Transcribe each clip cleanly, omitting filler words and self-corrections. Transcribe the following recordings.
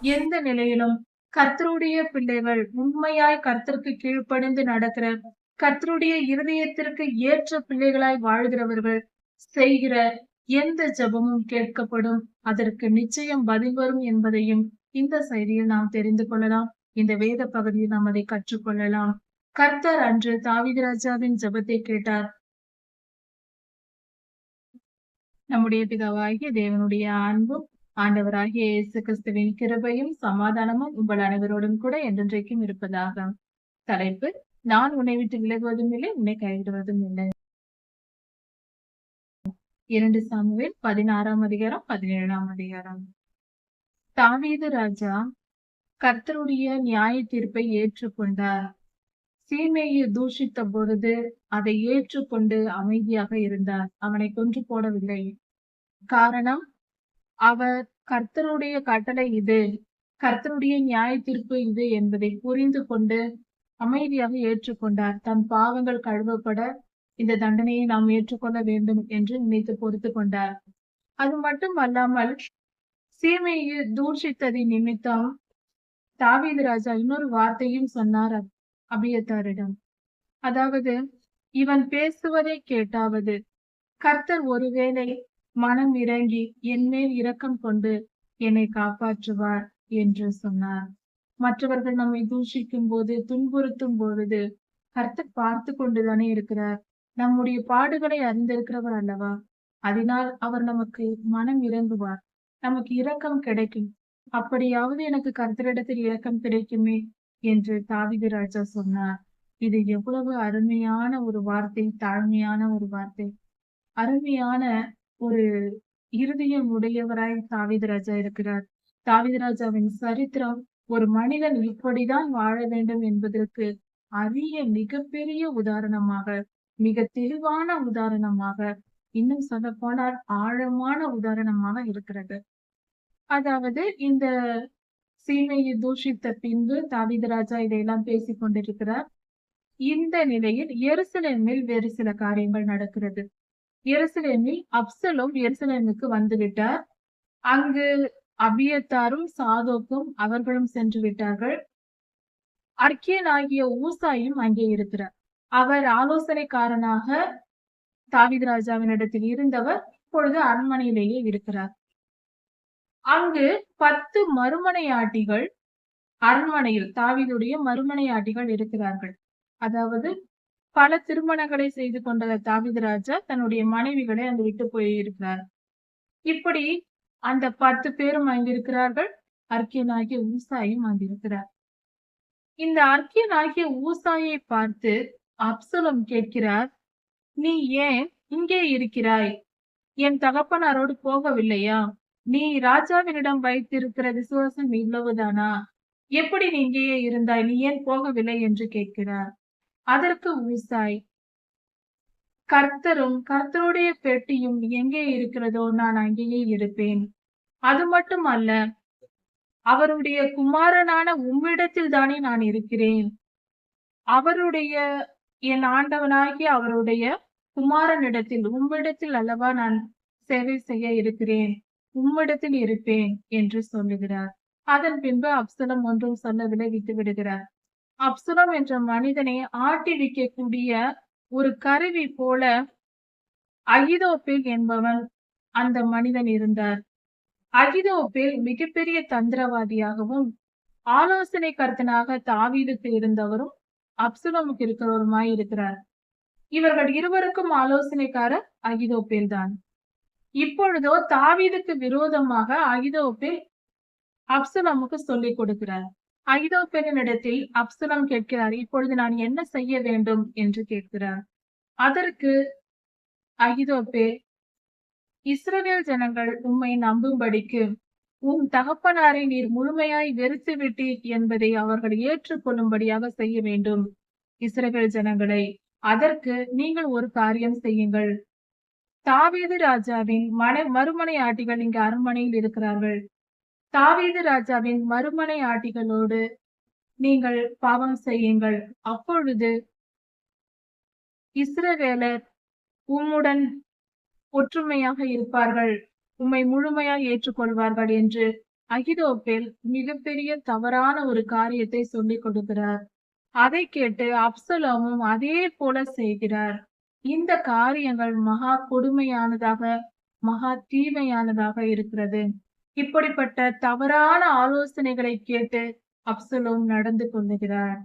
எந்த நிலையிலும் கர்த்தருடைய பிள்ளைகள் உண்மையாய் கர்த்தருக்கு கீழ்ப்படிந்து நடக்கிற, கர்த்தருடைய இருதயத்திற்கு ஏற்ற பிள்ளைகளாய் வாழ்கிறவர்கள் செய்கிற எந்த ஜெபமும் கேட்கப்படும். அதற்கு நிச்சயம் பதில் வரும் என்பதையும் இந்த செய்தியில் நாம் தெரிந்து கொள்ளலாம். இந்த வேத பகுதியில் நாம் அதை கற்றுக்கொள்ளலாம். கர்த்தர் அன்று தாவீது ராஜாவின் ஜெபத்தை கேட்டார். நம்முடைய பிதாவாகிய தேவனுடைய அன்பும் ஆண்டவராகிய இயேசு கிறிஸ்துவின் கிருபையும் சமாதானமும் உங்கள் அனைவரோடும் கூட என்றென்றைக்கும் இருப்பதாக. தலைப்பு: நான் உன்னை விட்டு விலகுவதும் இல்லை, உன்னை கைவிடுவதும் இல்லை. 2 சாமுவேல் 16ஆம் அதிகாரம் 17ஆம் அதிகாரம். தாவீது ராஜா கர்த்தருடைய நியாய தீர்ப்பை ஏற்றுக்கொண்டார். சீமேயை தூஷித்த பொழுது அதை ஏற்றுக்கொண்டு அமைதியாக இருந்தார். அவனை கொன்று போடவில்லை. காரணம், அவர் கர்த்தருடைய கட்டளை இது, கர்த்தருடைய நியாய தீர்ப்பு இது என்பதை புரிந்து கொண்டு அமைதியாக ஏற்றுக்கொண்டார். தன் பாவங்கள் கழுவப்பட இந்த தண்டனையை நாம் ஏற்றுக்கொள்ள வேண்டும் என்று நினைத்து பொறுத்து கொண்டார். அது மட்டும் அல்லாமல் சீமையை தூஷித்ததின் நிமித்தம் தாவீது ராஜா இன்னொரு வார்த்தையும் சொன்னார் அபியத்தாரிடம். அதாவது, இவன் பேசுவதை கேட்டாவது கர்த்தர் ஒருவேளை மனம் இறங்கி என் மேல் இரக்கம் கொண்டு என்னை காப்பாற்றுவார் என்று சொன்னார். மற்றவர்கள் நம்மை தூஷிக்கும் போது, துன்புறுத்தும் பொழுது கர்த்தர் பார்த்து கொண்டுதானே இருக்கிறார். நம்முடைய பாடுகளை அறிந்திருக்கிறவர் அல்லவா? அதனால் அவர் நமக்கு மனம் இறங்குவார், நமக்கு இரக்கம் கிடைக்கும். அப்படியாவது எனக்கு கர்த்தரிடத்தில் இரக்கம் கிடைக்குமே என்று தாவீது ராஜா சொன்னார். இது எவ்வளவு அருமையான ஒரு வார்த்தை, தாழ்மையான ஒரு வார்த்தை, அருமையான ஒரு இருதயம் உடையவராய் தாவீது ராஜா இருக்கிறார். தாவீது ராஜாவின் சரித்திரம் ஒரு மனிதன் இப்படிதான் வாழ வேண்டும் என்பதற்கு அரிய மிகப்பெரிய உதாரணமாக, மிக தெளிவான உதாரணமாக, இன்னும் சொல்ல போனால் ஆழமான உதாரணமாக இருக்கிறது. அதாவது, இந்த சீமையை தூஷித்த பின்பு தாவீது ராஜா இதையெல்லாம் பேசிக் கொண்டிருக்கிறார். இந்த நிலையில் எருசலேமில் வேறு சில காரியங்கள் நடக்கிறது. எருசலேமில் அப்சலோம் எருசலேமுக்கு வந்துவிட்டார். அங்கு அபியத்தாரும் சாதோக்கும் அவர்களும் சென்று விட்டார்கள். அர்க்கியனாகிய ஊசாயும் அங்கே இருக்கிறார். அவர் ஆலோசனைக்காரனாக தாவீது ராஜாவினிடத்தில் இருந்தவர் இப்பொழுது அரண்மனையிலேயே இருக்கிறார். அங்கு 10 மறுமனையாட்டிகள் அரண்மனையில் தாவீதுடைய மறுமனையாட்டிகள் இருக்கிறார்கள். அதாவது, பல திருமணங்களை செய்து கொண்ட தாவீது ராஜா தன்னுடைய மனைவிகளை அங்கு விட்டு போயிருக்கிறார். இப்படி அந்த 10 பேரும் அங்கிருக்கிறார்கள். அர்க்கியனாகிய ஊசாயும் அங்கிருக்கிறார். இந்த அர்க்கியனாகிய ஊசாயை பார்த்து அப்சலோம் கேட்கிறார், நீ ஏன் இங்கே இருக்கிறாய்? என் தகப்பனாரோடு போகவில்லையா? நீ ராஜாவினிடம் வைத்திருக்கிற விசுவாசம் இவ்வளவுதானா? எப்படி நீ இங்கேயே இருந்தாய்? நீ ஏன் போகவில்லை என்று கேட்கிறார். அதற்கு ஊசாய், கர்த்தரும் கர்த்தருடைய பெட்டியும் எங்கே இருக்கிறதோ நான் அங்கேயே இருப்பேன். அது மட்டும் அல்ல, அவருடைய குமாரனான உம்மிடத்தில் தானே நான் இருக்கிறேன். அவருடைய என் ஆண்டவனாகிய அவருடைய குமாரனிடத்தில், உம்மிடத்தில் அல்லவா நான் சேவை செய்ய இருக்கிறேன், உம்மிடத்தில் இருப்பேன் என்று சொல்லுகிறார். அதன் பின்பு அப்சலோம் ஒன்றும் சொல்லவில்லை, விட்டு விடுகிறார். அப்சலோம் என்ற மனிதனை ஆட்டி வைக்கக்கூடிய ஒரு கருவி போல அகிதோப்பேல் என்பவன் அந்த மனிதன் இருந்தார். அகிதோப்பேல் மிகப்பெரிய தந்திரவாதியாகவும் ஆலோசனை கர்த்தனாக தாவீதுக்கு இருந்தவரும் அப்சலோமுக்கு இருக்கிறவருமாய் இருக்கிறார். இவர்கள் இருவருக்கும் ஆலோசனைக்காரர் அகிதோப்பேல் தான். இப்பொழுதோ தாவீதுக்கு விரோதமாக அகிதோப்பேல் அப்சலோமுக்கு சொல்லிக் கொடுக்கிறார். அகிதோப்பேலினிடத்தில் அப்சலோம் கேட்கிறார், இப்பொழுது நான் என்ன செய்ய வேண்டும் என்று கேட்கிறார். அதற்கு அகிதோப்பேல், இஸ்ரவேல் ஜனங்கள் உம்மை நம்பும்படிக்கு உம் தகப்பனாரை நீர் முழுமையாய் வெறுத்து விட்டீர் என்பதை அவர்கள் ஏற்றுக்கொள்ளும்படியாக செய்ய வேண்டும் இஸ்ரவேல் ஜனங்களை. அதற்கு நீங்கள் ஒரு காரியம் செய்யுங்கள். தாவீது ராஜாவின் மறுமனையாட்டிகள் இங்கு அரண்மனையில் இருக்கிறார்கள். தாவீது ராஜாவின் மறுமனையாட்டிகளோடு நீங்கள் பாவம் செய்யுங்கள். அப்பொழுது இஸ்ரவேலர் உம்முடன் ஒற்றுமையாக இருப்பார்கள், உம்மை முழுமையாக ஏற்றுக்கொள்வார்கள் என்று அகிதோப்பேல் மிகப்பெரிய தவறான ஒரு காரியத்தை சொல்லிக் கொடுக்கிறார். அதை கேட்டு அப்சலோமும் அதே போல செய்கிறார். இந்த காரியங்கள் மகா கொடுமையானதாக, மகா தீமையானதாக இருக்கிறது. இப்படிப்பட்ட தவறான ஆலோசனைகளை கேட்டு அப்சலோம் நடந்து கொள்ளுகிறார்.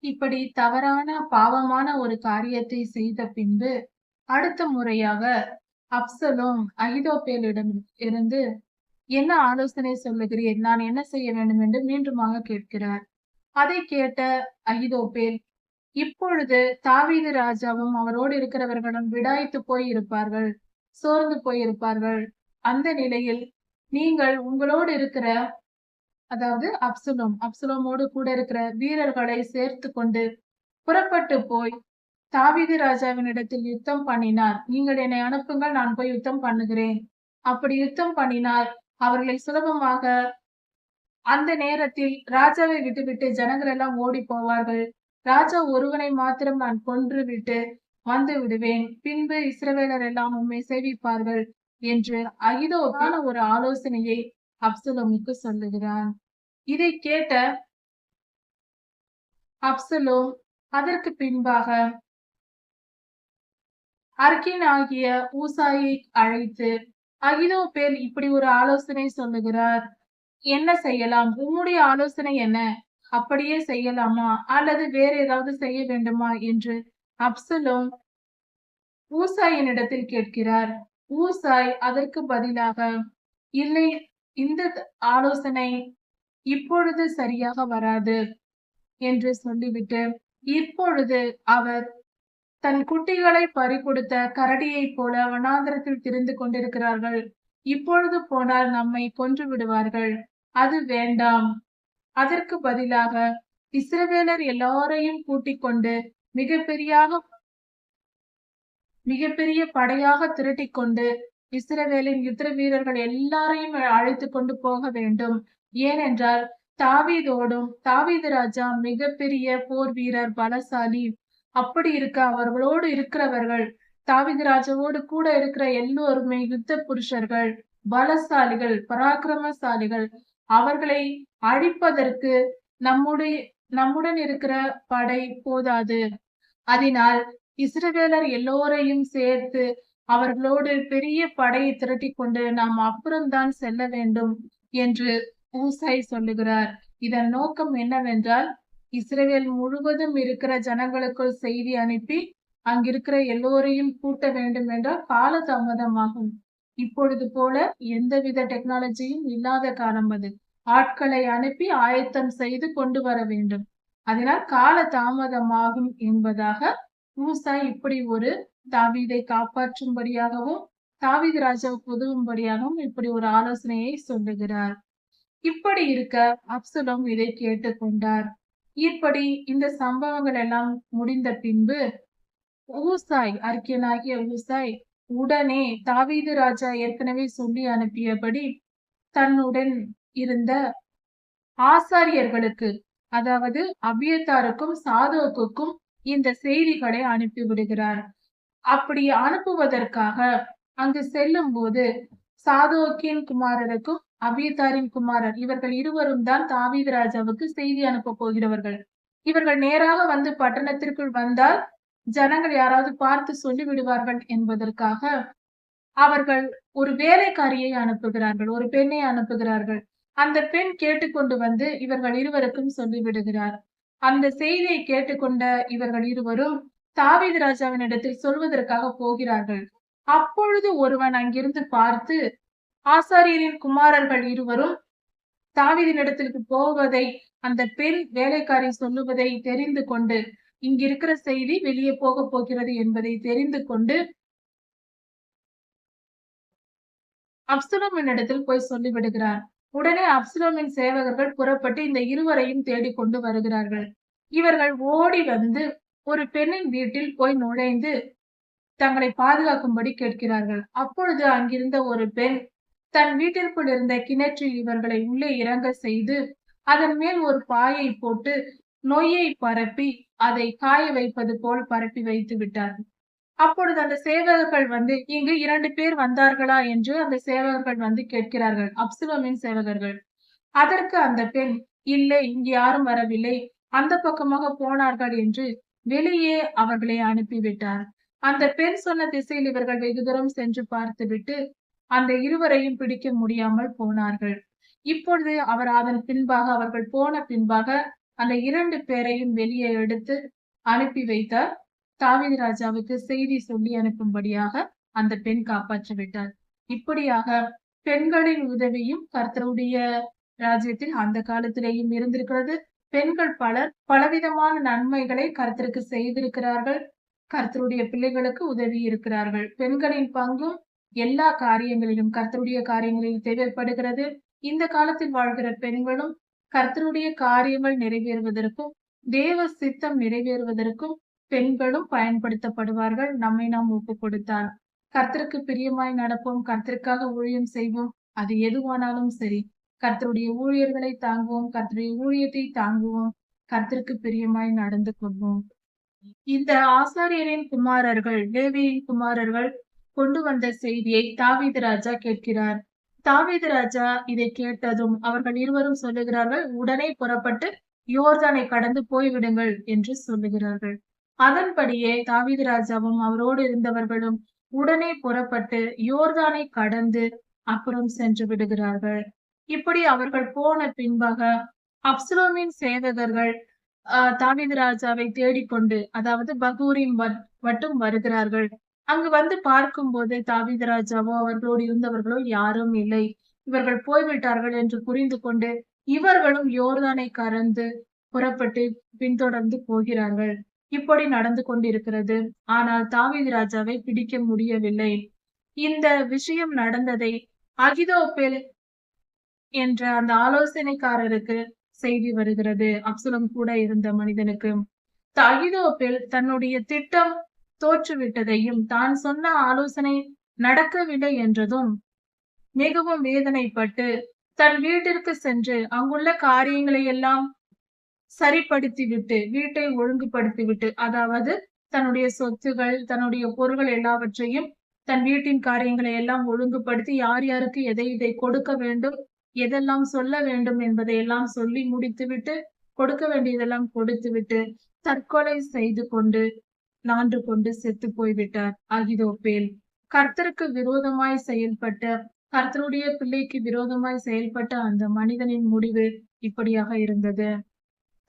இப்படி தவறான பாவமான ஒரு காரியத்தை செய்த பின்பு அடுத்த முறையாக அப்சலோம் அகிதோப்பேலிடம் இருந்து என்ன ஆலோசனை சொல்லுகிறீர், நான் என்ன செய்ய வேண்டும் என்று மீண்டுமாக கேட்கிறார். அதை கேட்ட அகிதோப்பேல், இப்பொழுது தாவீது ராஜாவும் அவரோடு இருக்கிறவர்களும் விடாய்த்து போய் இருப்பார்கள், சோர்ந்து போயிருப்பார்கள். அந்த நிலையில் நீங்கள் உங்களோடு இருக்கிற, அதாவது அப்சலோமோடு கூட இருக்கிற வீரர்களை சேர்த்து கொண்டு புறப்பட்டு போய் தாவீது ராஜாவினிடத்தில் யுத்தம் பண்ணினார். நீங்கள் என்னை அனுப்புங்கள், நான் போய் யுத்தம் பண்ணுகிறேன். அப்படி யுத்தம் பண்ணினால் அவர்களை சுலபமாக அந்த நேரத்தில் ராஜாவை விட்டுவிட்டு ஜனங்கள் எல்லாம் ஓடி போவார்கள். ராஜா ஒருவனை மாத்திரம் நான் கொன்று விட்டு வந்து விடுவேன். பின்பு இஸ்ரவேலர் எல்லாம் உம்மை சேவிப்பார்கள் என்று அகிதோப்பேல் ஒரு ஆலோசனையை அப்சலோமுக்கு சொல்லுகிறான். இதை கேட்ட அப்சலோம் அதற்கு பின்பாக அர்கீனாகிய ஊசாயை அழைத்து, அகிதோப்பேல் இப்படி ஒரு ஆலோசனை சொல்லுகிறார், என்ன செய்யலாம்? உம்முடைய ஆலோசனை என்ன? அப்படியே செய்யலாமா அல்லது வேற ஏதாவது செய்ய வேண்டுமா என்று அப்சலோம் ஊசாயினிடத்தில் கேட்கிறார். ஊசாய் அதற்கு பதிலாக, இல்லை, இந்த ஆலோசனை இப்பொழுது சரியாக வராது என்று சொல்லிவிட்டு, இப்பொழுது அவர் தன் குட்டிகளை பறிகொடுத்த கரடியைப் போல வனாந்தரத்தில் திரிந்து கொண்டிருக்கிறார்கள். இப்பொழுது போனால் நம்மை கொன்று விடுவார்கள். அது வேண்டாம். அதற்கு பதிலாக இஸ்ரவேலர் எல்லாரையும் கூட்டிக் கொண்டு மிகப்பெரிய படையாக திரட்டிக் கொண்டு இஸ்ரவேலின் யுத்த வீரர்கள் எல்லாரையும் அழைத்து கொண்டு போக வேண்டும். ஏனென்றால் தாவீது ராஜா மிகப்பெரிய போர் வீரர், பலசாலி. அப்படி இருக்க அவர்களோடு இருக்கிறவர்கள், தாவீது ராஜாவோடு கூட இருக்கிற எல்லோருமே யுத்த புருஷர்கள், பலசாலிகள், பராக்கிரமசாலிகள். அவர்களை அழிப்பதற்கு நம்முடன் இருக்கிற படை போதாது. அதனால் இஸ்ரவேலர் எல்லோரையும் சேர்த்து அவர்களோடு பெரிய படையை திரட்டிக் கொண்டு நாம் அப்புறம்தான் செல்ல வேண்டும் என்று ஊசாய் சொல்லுகிறார். இதன் நோக்கம் என்னவென்றால், இஸ்ரவேல் முழுவதும் இருக்கிற ஜனங்களுக்குள் செய்தி அனுப்பி அங்கிருக்கிற எல்லோரையும் கூட்ட வேண்டும் என்றால் கால தாமதமாகும். இப்பொழுது போல எந்தவித டெக்னாலஜியும் இல்லாத காலம் அது. ஆட்களை அனுப்பி ஆயத்தம் செய்து கொண்டு வர வேண்டும். அதனால் கால தாமதமாகும் என்பதாக ஊசாய் இப்படி ஒரு தாவீதை காப்பாற்றும்படியாகவும் தாவீது ராஜாவுக்கு உதவும்படியாகவும் இப்படி ஒரு ஆலோசனையை சொல்லுகிறார். இப்படி இருக்க அப்சலோம் இதை கேட்டுக்கொண்டார். இப்படி இந்த சம்பவங்கள் எல்லாம் முடிந்த பின்பு அர்கீனாகிய ஊசாய் உடனே தாவீது ராஜா ஏற்கனவே சொல்லி அனுப்பியபடி தன்னுடன் இருந்த ஆசாரியர்களுக்கு, அதாவது அபியத்தாருக்கும் சாதோக்குக்கும் இந்த செய்திகளை அனுப்பிவிடுகிறார். அப்படி அனுப்புவதற்காக அங்கு செல்லும் போது சாதோக்கின் குமாரருக்கும் அபியத்தாரின் குமாரர், இவர்கள் இருவரும் தான் தாவீது ராஜாவுக்கு செய்தி அனுப்ப போகிறவர்கள். இவர்கள் நேராக வந்து பட்டணத்திற்குள் வந்தால் ஜனங்கள் யாராவது பார்த்து சொல்லி விடுவார்கள் என்பதற்காக அவர்கள் ஒரு வேலைக்காரியை அனுப்புகிறார்கள், ஒரு பெண்ணை அனுப்புகிறார்கள். அந்த பெண் கேட்டுக்கொண்டு வந்து இவர்கள் இருவருக்கும் சொல்லிவிடுகிறார். அந்த செய்தியை கேட்டுக்கொண்ட இவர்கள் இருவரும் தாவீது ராஜாவின் இடத்தில் சொல்வதற்காக போகிறார்கள். அப்பொழுது ஒருவன் அங்கிருந்து பார்த்து, ஆசாரியரின் குமாரர்கள் இருவரும் தாவீதினிடத்திற்கு போவதை அந்த பெண் வேலைக்காரி சொல்லுவதை தெரிந்து கொண்டு, இங்கிருக்கிற செய்தி வெளியே போக போகிறது என்பதை தெரிந்து கொண்டு அப்சலோமின் இடத்தில் போய் சொல்லிவிடுகிறார். உடனே அப்சலோமின் சேவகர்கள் புறப்பட்டு இந்த இருவரையும் தேடிக்கொண்டு வருகிறார்கள். இவர்கள் ஓடி வந்து ஒரு பெண்ணின் வீட்டில் போய் நுழைந்து தங்களை பாதுகாக்கும்படி கேட்கிறார்கள். அப்பொழுது அங்கிருந்த ஒரு பெண் தன் வீட்டிற்குள் இருந்த கிணற்றில் இவர்களை உள்ளே இறங்க செய்து அதன் மேல் ஒரு பாயை போட்டு நொய்யை பரப்பி அதை காய வைப்பது போல் பரப்பி வைத்து விட்டார்கள். அப்பொழுது அந்த சேவகர்கள் இங்கு 2 பேர் வந்தார்களா என்று அந்த சேவகர்கள் கேட்கிறார்கள். அப்சலோமின் சேவகர்கள். அதற்கு அந்த பெண், இல்லை இங்கு யாரும் வரவில்லை. அந்த பக்கமாக போனார்கள் என்று வெளியே அவர்களை அனுப்பிவிட்டார். அந்த பெண் சொன்ன திசையில் இவர்கள் வெகு தூரம் சென்று பார்த்துவிட்டு, அந்த இருவரையும் பிடிக்க முடியாமல் போனார்கள். இப்பொழுது அதன் பின்பாக அவர்கள் போன பின்பாக அந்த 2 பேரையும் வெளியே எடுத்து அனுப்பி வைத்தார். தாவீது ராஜாவுக்கு செய்தி சொல்லி அனுப்பும்படியாக அந்த பெண் காப்பாற்றி விட்டார். இப்படியாக பெண்களின் உதவியும் கர்த்தருடைய ராஜ்யத்தில் அந்த காலத்திலேயும் இருந்திருக்கிறது. பெண்கள் பலர் பலவிதமான நன்மைகளை கர்த்தருக்கு செய்திருக்கிறார்கள். கர்த்தருடைய பிள்ளைகளுக்கு உதவி இருக்கிறார்கள். பெண்களின் பங்கும் எல்லா காரியங்களிலும் கர்த்தருடைய காரியங்களில் தேவைப்படுகிறது. இந்த காலத்தில் வாழ்கிற பெண்களும் கர்த்தருடைய காரியங்கள் நிறைவேறுவதற்கும் தேவ சித்தம் நிறைவேறுவதற்கும் பெண்களும் பயன்படுத்தப்படுவார்கள். நம்மை நாம் ஒப்புக் கொடுத்தால் கர்த்தருக்கு பிரியமாய் நடப்போம், கர்த்தருக்காக ஊழியம் செய்வோம். அது எதுவானாலும் சரி, கர்த்தருடைய ஊழியர்களை தாங்குவோம், கர்த்தருடைய ஊழியத்தை தாங்குவோம், கர்த்தருக்கு பிரியமாய் நடந்து கொள்வோம். இந்த ஆசாரியரின் குமாரர்கள், லேவியின் குமாரர்கள் கொண்டு வந்த செய்தியை தாவீது ராஜா கேட்கிறார். தாவீது ராஜா இதை கேட்டதும் அவர்கள் இருவரும் சொல்லுகிறார்கள், உடனே புறப்பட்டு யோர்தானை கடந்து போய்விடுங்கள் என்று சொல்லுகிறார்கள். அதன்படியே தாவீது ராஜாவும் அவரோடு இருந்தவர்களும் உடனே புறப்பட்டு யோர்தானை கடந்து அப்புறம் சென்று விடுகிறார்கள். இப்படி அவர்கள் போன பின்பாக அப்சலோமின் சேவகர்கள் தாவீது ராஜாவை தேடிக்கொண்டு, அதாவது பகூரிம் மட்டும் வருகிறார்கள். அங்கு வந்து பார்க்கும்போது தாவீது ராஜாவோ அவர்களோடு இருந்தவர்களோ யாரும் இல்லை. இவர்கள் போய்விட்டார்கள் என்று புரிந்து கொண்டு இவர்களும் யோர்தானை கடந்து புறப்பட்டு பின்தொடர்ந்து போகிறார்கள். இப்படி நடந்து கொண்டிருக்கிறது. ஆனால் தாவீது ராஜாவை பிடிக்க முடியவில்லை. இந்த விஷயம் நடந்ததை அகிதோப்பேல் என்ற அந்த ஆலோசனைக்காரருக்கு செய்தி வருகிறது. அப்சலோம் கூட இருந்த மனிதனுக்கு. அகிதோப்பேல் தன்னுடைய திட்டம் தோற்றுவிட்டதையும் தான் சொன்ன ஆலோசனை நடக்கவில்லை என்றதும் மிகவும் வேதனைப்பட்டு தன் வீட்டிற்கு சென்று அங்குள்ள காரியங்களை எல்லாம் சரிப்படுத்திவிட்டு, வீட்டை ஒழுங்குபடுத்திவிட்டு, அதாவது தன்னுடைய சொத்துகள், தன்னுடைய பொருள்கள் எல்லாவற்றையும் தன் வீட்டின் காரியங்களை எல்லாம் ஒழுங்குபடுத்தி யார் யாருக்கு எதை கொடுக்க வேண்டும், எதெல்லாம் சொல்ல வேண்டும் என்பதை எல்லாம் சொல்லி முடித்துவிட்டு, கொடுக்க வேண்டியதெல்லாம் கொடுத்துவிட்டு, தற்கொலை செய்து கொண்டு நான்று கொண்டு செத்து போய்விட்டார் அகிதோப்பேல். கர்த்தருக்கு விரோதமாய் செயல்பட்ட, கர்த்தருடைய பிள்ளைக்கு விரோதமாய் செயல்பட்ட அந்த மனிதனின் முடிவு இப்படியாக இருந்தது.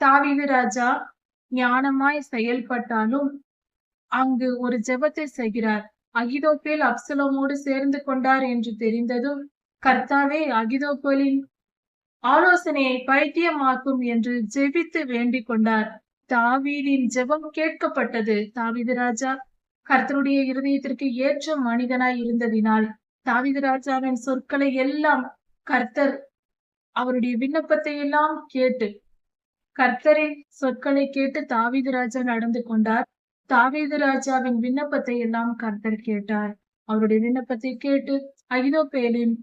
தாவீது ராஜா ஞானமாய் செயல்பட்டாலும் அங்கு ஒரு ஜெபத்தை செய்கிறார். அகிதோப்பேல் அப்சலோமோடு சேர்ந்து கொண்டார் என்று தெரிந்ததும், கர்த்தாவே அகிதோப்பேலின் ஆலோசனையை பைத்தியமாக்கும் என்று ஜெபித்து வேண்டிக் கொண்டார். தாவீதின் ஜெபம் கேட்கப்பட்டது. தாவீது ராஜா கர்த்தருடைய இருதயத்திற்கு ஏற்ற மனிதனாய் இருந்ததினால் தாவீது ராஜாவின் சொற்களை எல்லாம் கர்த்தர் அவருடைய விண்ணப்பத்தை எல்லாம் கேட்டு, கர்த்தரின் சொற்களை கேட்டு தாவீது ராஜா நடந்து கொண்டார். தாவீது ராஜாவின் விண்ணப்பத்தை எல்லாம் கர்த்தர் கேட்டார். அவருடைய விண்ணப்பத்தை கேட்டு அகிதோப்பேலின்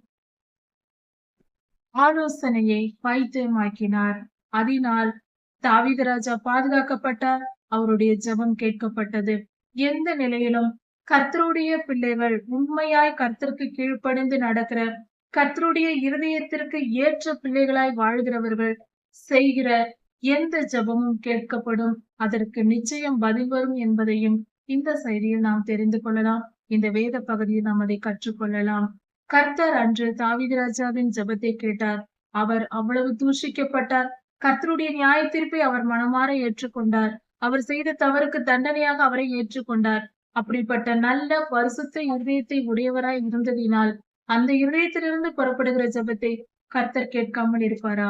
ஆலோசனையை பைத்தியமாக்கினார். அதனால் தாவீது ராஜா பாதுகாக்கப்பட்டார். அவருடைய ஜெபம் கேட்கப்பட்டது. எந்த நிலையிலும் கர்த்தருடைய பிள்ளைகள் உண்மையாய் கர்த்தருக்கு கீழ்ப்படிந்து நடக்கிற, கர்த்தருடைய இருதயத்திற்கு ஏற்ற பிள்ளைகளாய் வாழ்கிறவர்கள் செய்கிற எந்த ஜெபமும் கேட்கப்படும். அதற்கு நிச்சயம் பதில் வரும் என்பதையும் இந்த செய்தியில் நாம் தெரிந்து கொள்ளலாம். இந்த வேத பகுதியில் நாம் அதை கற்றுக்கொள்ளலாம். கர்த்தர் அன்று தாவீது ராஜாவின் ஜெபத்தை கேட்டார். அவர் அவ்வளவு தூஷிக்கப்பட்டார். கர்த்தருடைய நியாய தீர்ப்பை அவர் மனமாற ஏற்றுக்கொண்டார். அவர் செய்த தவறுக்கு தண்டனையாக அவரை ஏற்றுக்கொண்டார். அப்படிப்பட்ட நல்ல பரிசுத்த இருதயத்தை உடையவராய் இருந்ததினால் அந்த இருதயத்திலிருந்து புறப்படுகிற ஜெபத்தை கர்த்தர் கேட்காமல் இருப்பாரா?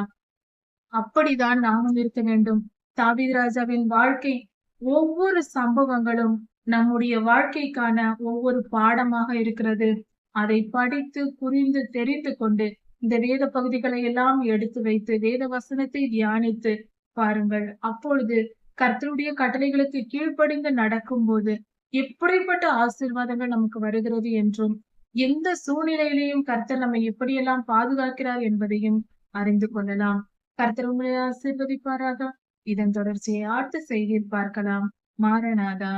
அப்படிதான் நாமும் இருக்க வேண்டும். தாவீது ராஜாவின் வாழ்க்கை ஒவ்வொரு சம்பவங்களும் நம்முடைய வாழ்க்கைக்கான ஒவ்வொரு பாடமாக இருக்கிறது. அதை படித்து புரிந்து தெரிந்து கொண்டு இந்த வேத பகுதிகளை எல்லாம் எடுத்து வைத்து வேத வசனத்தை தியானித்து பாருங்கள். அப்பொழுது கர்த்தருடைய கட்டளைகளுக்கு கீழ்ப்படிந்து நடக்கும்போது எப்படிப்பட்ட ஆசீர்வாதங்கள் நமக்கு வருகிறது என்றும், எந்த சூழ்நிலையிலையும் கர்த்தர் நம்மை எப்படியெல்லாம் பாதுகாக்கிறார் என்பதையும் அறிந்து கொள்ளலாம். கர்த்தர் உங்களை ஆசீர்வதிப்பாராக. இதன் தொடர்ச்சியை அடுத்த செய்தியில் பார்க்கலாம். மாரநாதா.